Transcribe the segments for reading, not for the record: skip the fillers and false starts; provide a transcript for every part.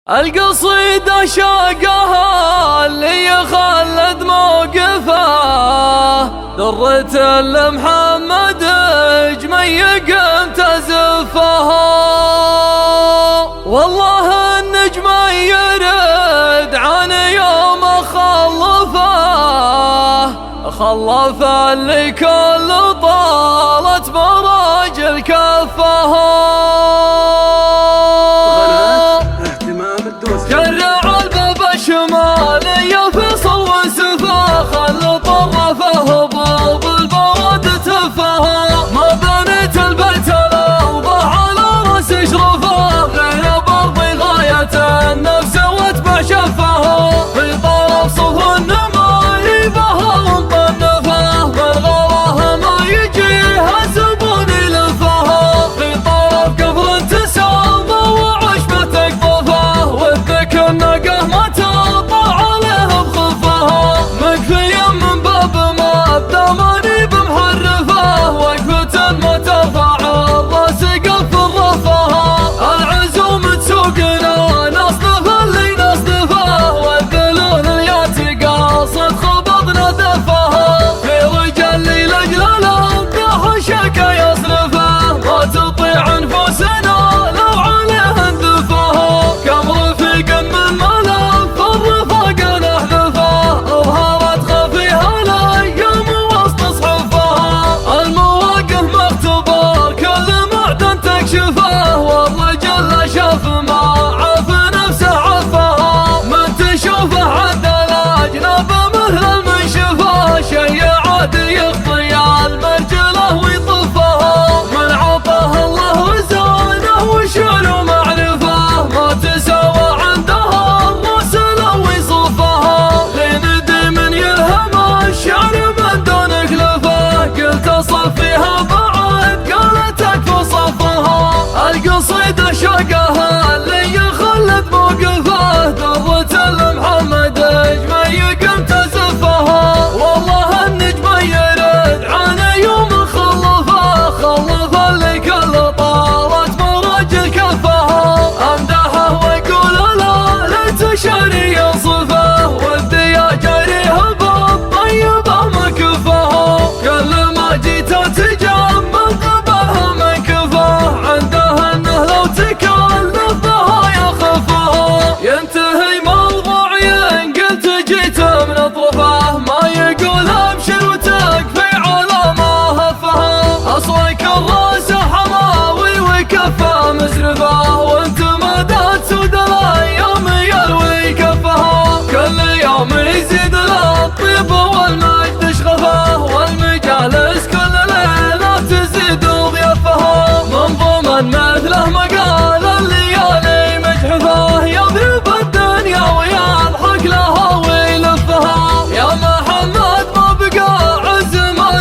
القصيدة شاقها اللي يخلد موقفه، درة لمحمد جميق تزفها. والله النجم يرد عن يوم خلف اللي كل طالت براجل كفها. شرع الباب الشمالي فصل وسفا، خل طرفه باب البرد تفها. ما بنيت البيت الأوضح على راس اشرفه، غير برضي غاية النفس واتبع شفها. في طرف صف النماي بها ومطنفه، من غراه ما يجيها زبون يلفها. في طرف كفر تسامى وعشبة تقطفه، والذك النقه ما تقطع عليه بخفها. مكفيا من باب ما بدماني بمحرفه، وقفة ما ترفع الراس قف رفها. العزوم تسوقنا نصدف اللي نصدفه، والذلول الياتي قاصد خبضنا دفها. في رجال لي لاجل الامدح شكا يصرفه، ما تطيع انفسنا لو عليه اندفها. كم رفيق من ملف الرفاق نحذفه، اظهرت خفيها الايام وسط صحفها. المواقف مختبر كل معدن تكشفه، والرجل شاف ما عاف نفسه عفها. من تشوفه عند الاجناب مثل المنشفه، شي عادي يخطي المرجله ويطفها. من عطاه الله وزانه وشعر ومعرفه، ما تساوى عندها الرسل ويصفها. لندي من يلهم الشعر من دون كلفه، قلت صفيها بعد قالت اكفى صفها. القصيدة شاقها اللي يخلد موقفه، درة لمحمد جميق تزفها. والله النجم يرد عن يوم خلف اللي كل طالت مراجل كفها. امدحه ويقول لا ليت شعري يصفه، ودي اجريه بالطيبه مكفها. كل ما جيت اتجمل قبلها منكفه، عنده انه لو تكلف بها يخفها. ينتهي موضوعي ان قلت جيت من اطرفه، ما يقول ابشر وتكفي على ما هفها. اصلك الراس حماوي وكفه مزرفه، وانت مدات سود الايام يروي كفها. كل يوم يزيد للطيب والمجد شغفه، والمجالس كل ليله تزيد ضيافها. منظوما مثله مقال الليالي مجحفه، يضرب الدنيا ويضحك لها ويلفها. يا محمد ما بقى عز ما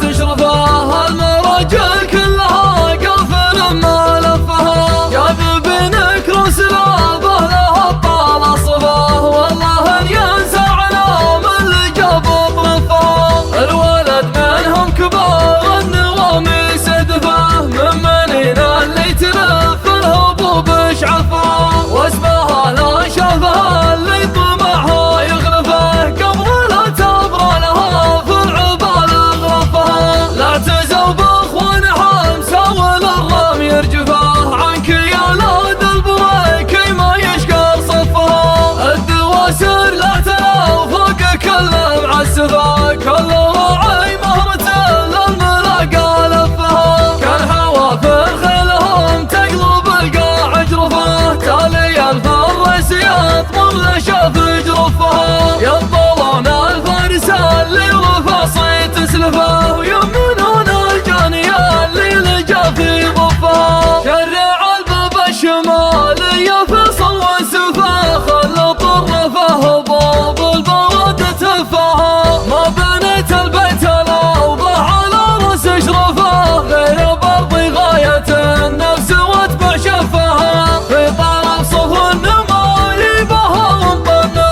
تشرفه، المراجل كلها قفل ما لفها. جاذب نكرس لابه لها الطال صفاه، والله ان ينسى علام اللي جاب طرفها. الولد منهم كبار النوامي سدفه، من منين اللي تلف الهبوب شعفه. واسمها لا شافها اللي طمعها يغلفه، قبل لا تبرى لها في العبال غرفها. لا اعتزوا باخوان حمسه ولا الرام يرجفه، عنك يا لاد البريكي ما يشقر صفها. الدواسر لا تلو فوق كل معسفه، كل راعي مهرته للملاقى لفها. كان حوافر خيلهم تقلب القاع جرفه، تالي الفرس يطمر لشاف جرفها. يطلون الفارس اللي وفى صيت سلفه، ويمنون الجاني اللي لجا في ضفها. شرع الباب الشمالي فصل وسفا، خل طرفه باب البرد تفها. ما بنيت البيت الاوضح على راس اشرفه، غير برضي غاية النفس واتبع شفها. في طرف صف النماي بها ومطنفه،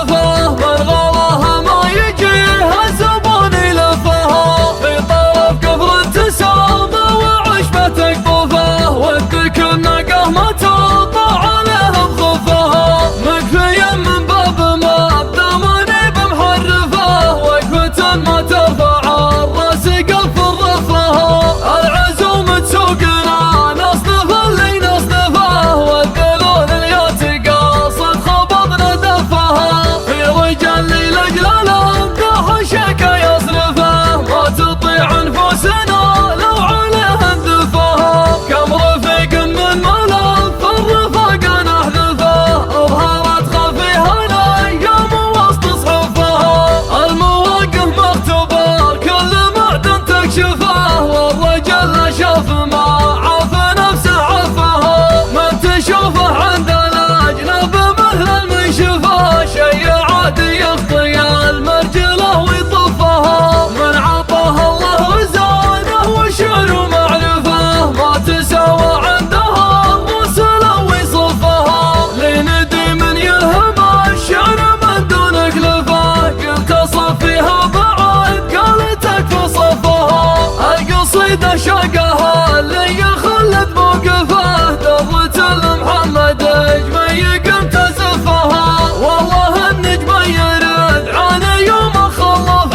عشقها اللي يخلد موقفه دضة المحمد اجمي قمت زفها والله النجم يرد عن يوم خلف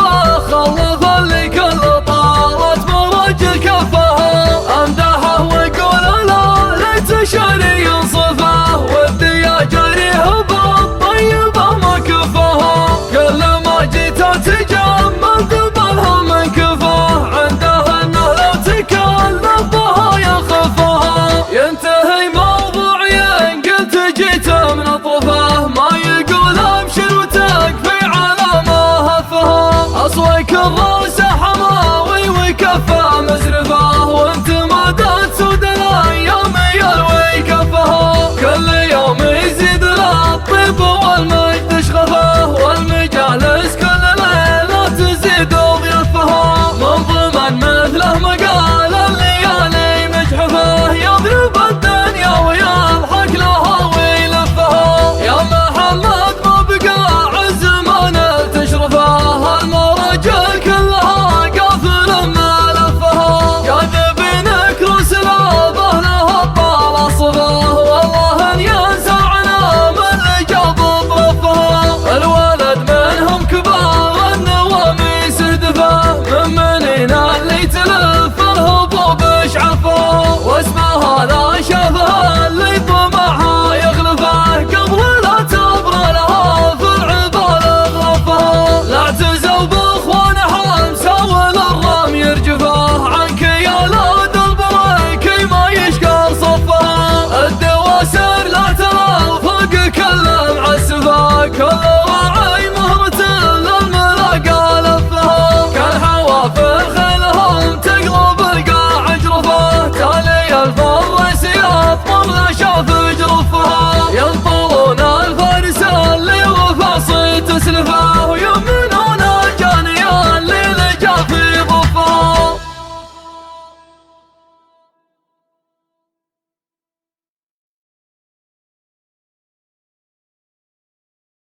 اللي كل طالت مراجل كفها امدحه واقول لا ليت شعري ينصفه ودي يا جريه بالطيبه ما كفها كل ما جيت اتجمل قبلها من كفاه عندها انه لو تكلم بها يخفها ينتهي موضوعي ان قلت جيت من طفاه ما